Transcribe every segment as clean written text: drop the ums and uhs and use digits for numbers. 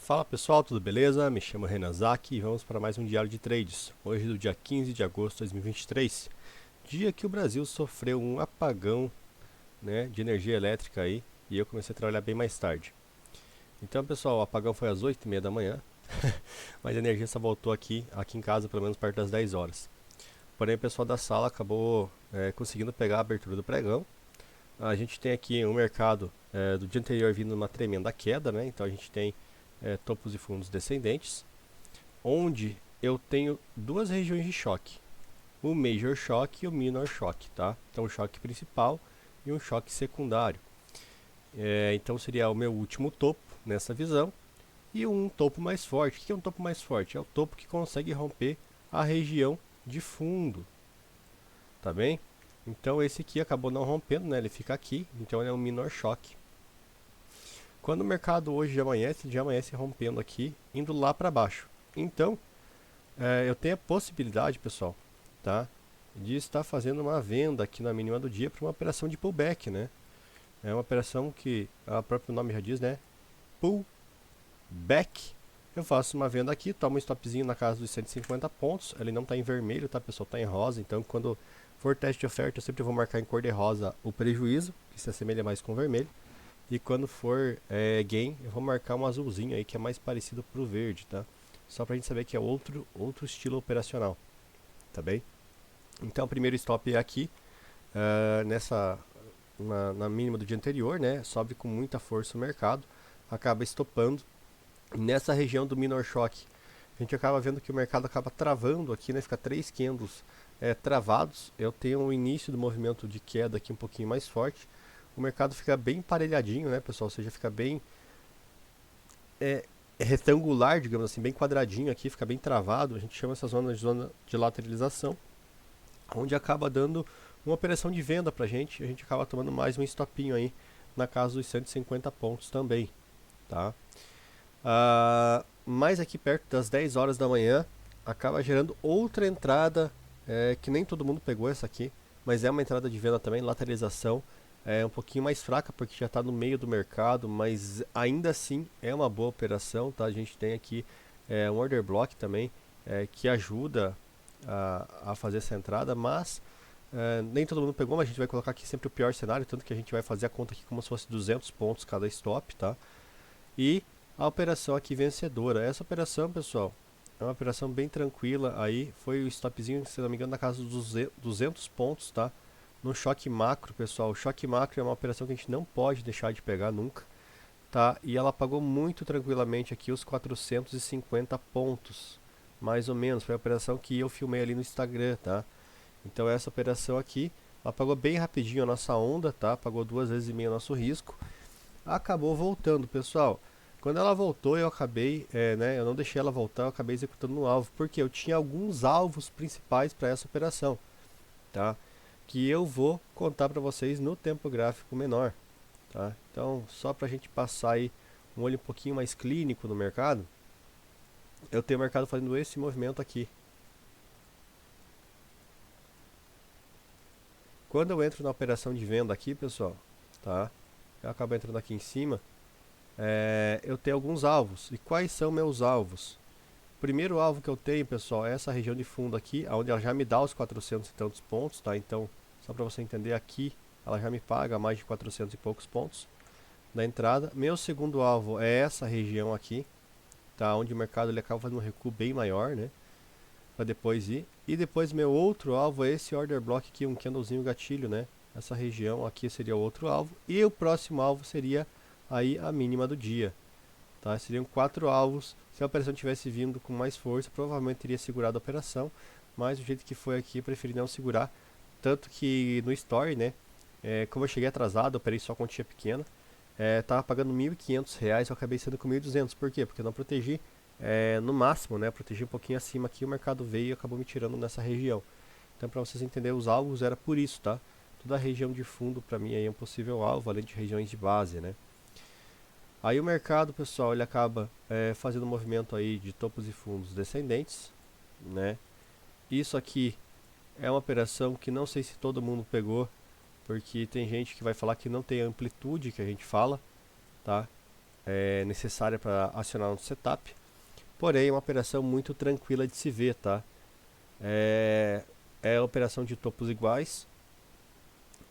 Fala pessoal, tudo beleza? Me chamo Renan Zaki e vamos para mais um diário de trades. Hoje do dia 15 de agosto de 2023, dia que o Brasil sofreu um apagão, né, de energia elétrica aí, e eu comecei a trabalhar bem mais tarde. Então pessoal, o apagão foi às 8h30 da manhã, mas a energia só voltou aqui em casa pelo menos perto das 10 horas. Porém o pessoal da sala acabou conseguindo pegar a abertura do pregão. A gente tem aqui um mercado do dia anterior vindo uma tremenda queda, né? Então a gente tem topos e fundos descendentes, onde eu tenho duas regiões de choque, o Major Shock e o Minor Shock, tá? Então o choque principal e um choque secundário. Então seria o meu último topo nessa visão e um topo mais forte. O que é um topo mais forte? É o topo que consegue romper a região de fundo, tá bem? Então esse aqui acabou não rompendo, né? Ele fica aqui, então ele é um Minor Shock. Quando o mercado hoje já amanhece rompendo aqui, indo lá para baixo. Então, eu tenho a possibilidade, pessoal, tá, de estar fazendo uma venda aqui na mínima do dia para uma operação de pullback, né? É uma operação que o próprio nome já diz, né? Pullback. Eu faço uma venda aqui, tomo um stopzinho na casa dos 150 pontos. Ele não está em vermelho, tá, pessoal? Está em rosa. Então, quando for teste de oferta, eu sempre vou marcar em cor de rosa o prejuízo, que se assemelha mais com vermelho. E quando for gain, eu vou marcar um azulzinho aí que é mais parecido pro verde, tá? Só pra gente saber que é outro estilo operacional, tá bem? Então o primeiro stop é aqui, na mínima do dia anterior, né? Sobe com muita força o mercado, acaba estopando. Nessa região do minor shock, a gente acaba vendo que o mercado acaba travando aqui, né? Fica 3 candles travados. Eu tenho um início do movimento de queda aqui um pouquinho mais forte. O mercado fica bem emparelhadinho, né, pessoal? Ou seja, fica bem retangular, digamos assim, bem quadradinho aqui, fica bem travado. A gente chama essa zona de lateralização, onde acaba dando uma operação de venda pra gente. A gente acaba tomando mais um stopinho aí na casa dos 150 pontos também, tá? Mais aqui perto das 10 horas da manhã, acaba gerando outra entrada, que nem todo mundo pegou essa aqui, mas é uma entrada de venda também, lateralização. É um pouquinho mais fraca porque já está no meio do mercado, mas ainda assim é uma boa operação, tá? A gente tem aqui um order block também que ajuda a fazer essa entrada, mas nem todo mundo pegou, mas a gente vai colocar aqui sempre o pior cenário, tanto que a gente vai fazer a conta aqui como se fosse 200 pontos cada stop, tá? E a operação aqui vencedora. Essa operação, pessoal, é uma operação bem tranquila aí, foi o stopzinho, se não me engano, na casa dos 200 pontos, tá? No choque macro, pessoal, o choque macro é uma operação que a gente não pode deixar de pegar nunca, tá? E ela pagou muito tranquilamente aqui os 450 pontos, mais ou menos, foi a operação que eu filmei ali no Instagram, tá? Então essa operação aqui, ela pagou bem rapidinho a nossa onda, tá? Pagou 2 vezes e meia o nosso risco, acabou voltando, pessoal. Quando ela voltou, eu acabei, eu não deixei ela voltar, eu acabei executando no alvo, porque eu tinha alguns alvos principais para essa operação, tá? Que eu vou contar para vocês no tempo gráfico menor, tá? Então, só para a gente passar aí um olho um pouquinho mais clínico no mercado, eu tenho o mercado fazendo esse movimento aqui. Quando eu entro na operação de venda aqui, pessoal, tá? Eu acabo entrando aqui em cima, eu tenho alguns alvos. E quais são meus alvos? O primeiro alvo que eu tenho, pessoal, é essa região de fundo aqui, onde ela já me dá os 400 e tantos pontos, tá? Então, só para você entender aqui, ela já me paga mais de 400 e poucos pontos da entrada. Meu segundo alvo é essa região aqui, tá? Onde o mercado ele acaba fazendo um recuo bem maior, né? Para depois ir. E depois meu outro alvo é esse order block aqui, um candlezinho gatilho, né? Essa região aqui seria o outro alvo. E o próximo alvo seria aí a mínima do dia, tá? Seriam 4 alvos. Se a operação tivesse vindo com mais força, provavelmente teria segurado a operação, mas do jeito que foi aqui, eu preferi não segurar. Tanto que no story, né, como eu cheguei atrasado, operei só quantia pequena, tava pagando R$ 1.500, eu acabei sendo com 1.200. Por quê? Porque eu não protegi no máximo, né, protegi um pouquinho acima aqui, o mercado veio e acabou me tirando nessa região. Então, para vocês entenderem, os alvos era por isso, tá? Toda a região de fundo para mim aí é um possível alvo, além de regiões de base, né? Aí o mercado, pessoal, ele acaba fazendo um movimento aí de topos e fundos descendentes, né? Isso aqui é uma operação que não sei se todo mundo pegou, porque tem gente que vai falar que não tem a amplitude que a gente fala, tá? necessária para acionar no setup. Porém, é uma operação muito tranquila de se ver, tá? É a operação de topos iguais.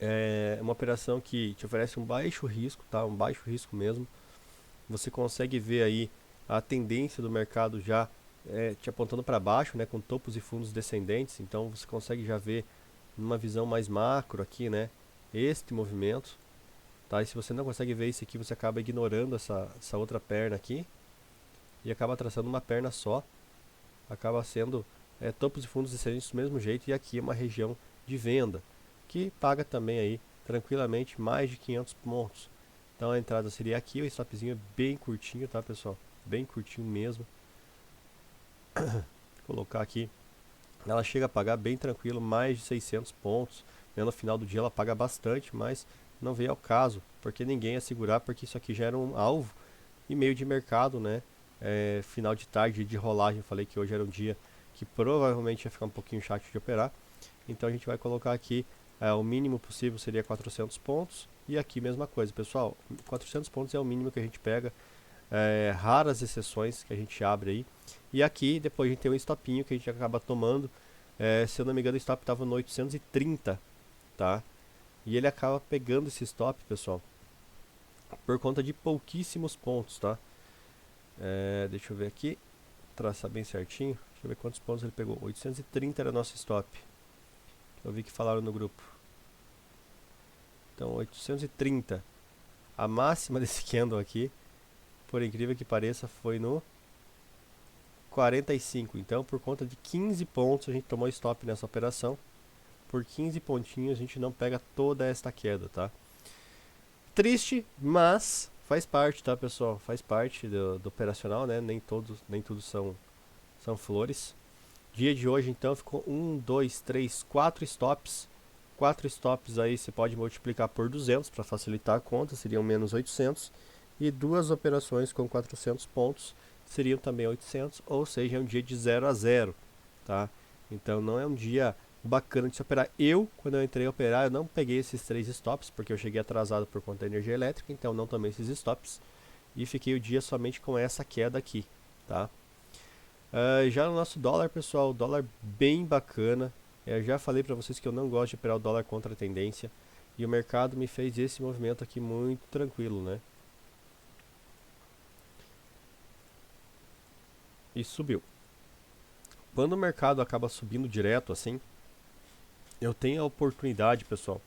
É uma operação que te oferece um baixo risco, tá? Um baixo risco mesmo. Você consegue ver aí a tendência do mercado já te apontando para baixo, né? Com topos e fundos descendentes. Então você consegue já ver numa visão mais macro aqui, né? Este movimento, tá? E se você não consegue ver isso aqui, você acaba ignorando essa outra perna aqui e acaba traçando uma perna só. Acaba sendo topos e fundos descendentes do mesmo jeito. E aqui é uma região de venda que paga também aí tranquilamente mais de 500 pontos. Então a entrada seria aqui, o stopzinho é bem curtinho, tá, pessoal? Bem curtinho mesmo. Vou colocar aqui. Ela chega a pagar bem tranquilo mais de 600 pontos. No final do dia ela paga bastante, mas não veio ao caso, porque ninguém ia segurar, porque isso aqui já era um alvo e meio de mercado, né? Final de tarde de rolagem, eu falei que hoje era um dia que provavelmente ia ficar um pouquinho chato de operar. Então a gente vai colocar aqui, o mínimo possível seria 400 pontos. E aqui mesma coisa, pessoal, 400 pontos é o mínimo que a gente pega, raras exceções que a gente abre aí. E aqui depois a gente tem um stopinho que a gente acaba tomando, se eu não me engano o stop estava no 830, tá? E ele acaba pegando esse stop, pessoal, por conta de pouquíssimos pontos, tá? Deixa eu ver aqui, traçar bem certinho, deixa eu ver quantos pontos ele pegou. 830 era nosso stop, eu vi que falaram no grupo. Então 830, a máxima desse candle aqui, por incrível que pareça, foi no 45. Então por conta de 15 pontos a gente tomou stop nessa operação. Por 15 pontinhos a gente não pega toda esta queda, tá? Triste, mas faz parte, tá, pessoal? Faz parte do operacional, né? Nem tudo são flores. Dia de hoje então ficou 1, 2, 3, 4 stops. 4 stops aí você pode multiplicar por 200 para facilitar a conta, seriam menos 800. E duas operações com 400 pontos seriam também 800, ou seja, é um dia de 0 a 0, tá? Então não é um dia bacana de se operar. Quando eu entrei a operar, eu não peguei esses 3 stops, porque eu cheguei atrasado por conta da energia elétrica, então não tomei esses stops. E fiquei o dia somente com essa queda aqui, tá? Já no nosso dólar, pessoal, dólar bem bacana. Eu já falei para vocês que eu não gosto de operar o dólar contra a tendência. E o mercado me fez esse movimento aqui muito tranquilo, né? E subiu. Quando o mercado acaba subindo direto assim, eu tenho a oportunidade, pessoal,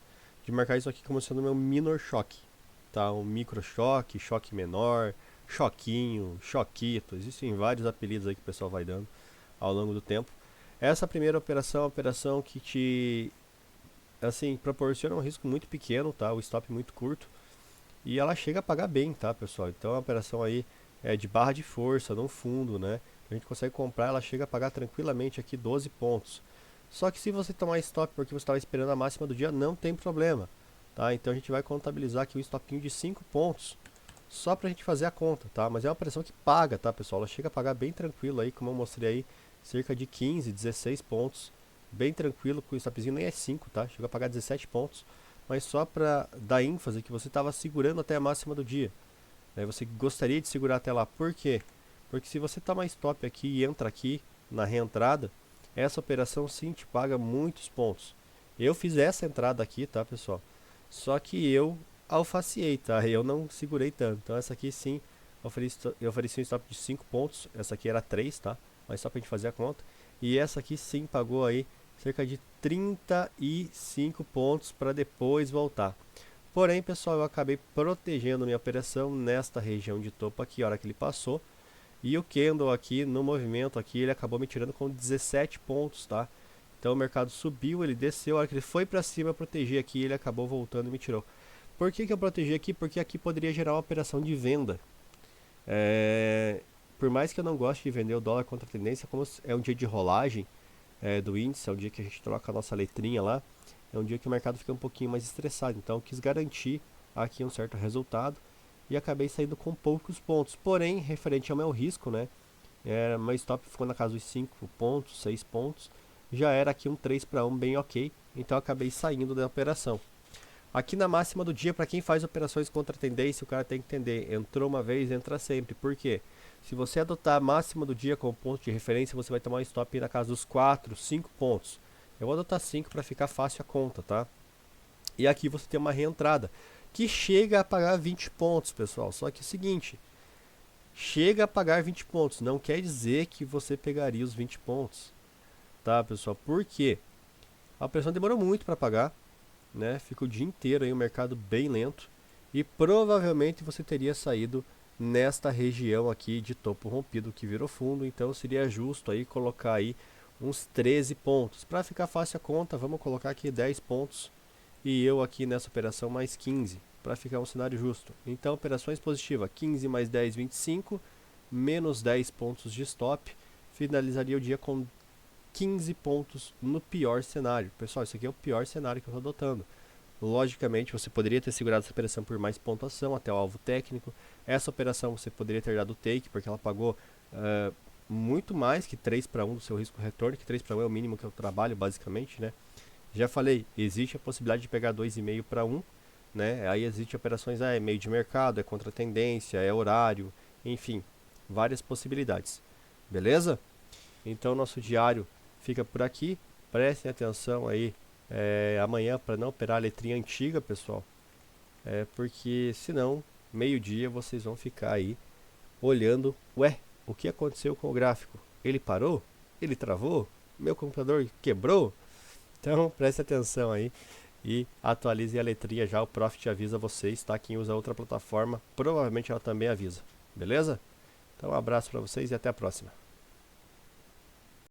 de marcar isso aqui como sendo meu minor choque, tá? Um micro choque, choque menor, choquinho, choquito, existem vários apelidos aí que o pessoal vai dando ao longo do tempo. Essa primeira operação é uma operação que te, assim, proporciona um risco muito pequeno, tá? O stop muito curto e ela chega a pagar bem, tá, pessoal? Então a operação aí é de barra de força, no fundo, né? A gente consegue comprar, ela chega a pagar tranquilamente aqui 12 pontos. Só que se você tomar stop porque você estava esperando a máxima do dia, não tem problema, tá? Então a gente vai contabilizar aqui um stopinho de 5 pontos, só pra gente fazer a conta, tá? Mas é uma operação que paga, tá, pessoal? Ela chega a pagar bem tranquilo aí, como eu mostrei aí, cerca de 15, 16 pontos, bem tranquilo, com o stopzinho nem é 5, tá? Chega a pagar 17 pontos, mas só pra dar ênfase que você estava segurando até a máxima do dia. Você gostaria de segurar até lá, por quê? Porque se você tomar stop aqui e entra aqui na reentrada, essa operação sim te paga muitos pontos. Eu fiz essa entrada aqui, tá, pessoal? Só que eu alfaciei, tá? Eu não segurei tanto. Então essa aqui sim, eu ofereci um stop de 5 pontos. Essa aqui era 3, tá? Mas só pra gente fazer a conta. E essa aqui sim pagou aí cerca de 35 pontos para depois voltar. Porém, pessoal, eu acabei protegendo minha operação nesta região de topo aqui, a hora que ele passou. E o candle aqui, no movimento aqui, ele acabou me tirando com 17 pontos, tá? Então o mercado subiu, ele desceu, a hora que ele foi para cima, eu protegi aqui, ele acabou voltando e me tirou. Por que eu protegi aqui? Porque aqui poderia gerar uma operação de venda. Por mais que eu não goste de vender o dólar contra a tendência, como é um dia de rolagem do índice, é um dia que a gente troca a nossa letrinha lá, é um dia que o mercado fica um pouquinho mais estressado. Então eu quis garantir aqui um certo resultado e acabei saindo com poucos pontos. Porém, referente ao meu risco, né? Meu stop ficou na casa dos 5 pontos, 6 pontos. Já era aqui um 3 para 1 bem ok. Então eu acabei saindo da operação. Aqui na máxima do dia, para quem faz operações contra a tendência, o cara tem que entender, entrou uma vez, entra sempre. Por quê? Se você adotar a máxima do dia como ponto de referência, você vai tomar um stop na casa dos 4, 5 pontos. Eu vou adotar 5 para ficar fácil a conta, tá? E aqui você tem uma reentrada, que chega a pagar 20 pontos, pessoal. Só que é o seguinte, chega a pagar 20 pontos, não quer dizer que você pegaria os 20 pontos, tá, pessoal? Por quê? A operação demorou muito para pagar, né? Fica o dia inteiro aí o mercado bem lento e provavelmente você teria saído nesta região aqui de topo rompido que virou fundo, então seria justo aí colocar aí uns 13 pontos. Para ficar fácil a conta, vamos colocar aqui 10 pontos e eu aqui nessa operação mais 15, para ficar um cenário justo. Então, operações positivas, 15 mais 10, 25, menos 10 pontos de stop, finalizaria o dia com 15 pontos no pior cenário. Pessoal, isso aqui é o pior cenário que eu estou adotando. Logicamente, você poderia ter segurado essa operação por mais pontuação até o alvo técnico. Essa operação você poderia ter dado take, porque ela pagou muito mais que 3 para 1 do seu risco retorno, que 3 para 1 é o mínimo que eu trabalho, basicamente, né? Já falei, existe a possibilidade de pegar 2,5 para 1, né? Aí existe operações, é meio de mercado, é contra tendência, é horário, enfim, várias possibilidades. Beleza? Então, nosso diário fica por aqui. Prestem atenção aí amanhã para não operar a letrinha antiga, pessoal. Porque senão, meio-dia, vocês vão ficar aí olhando, ué, o que aconteceu com o gráfico? Ele parou? Ele travou? Meu computador quebrou? Então, preste atenção aí e atualize a letrinha já. O Profit avisa vocês, tá? Quem usa outra plataforma, provavelmente ela também avisa. Beleza? Então, um abraço para vocês e até a próxima.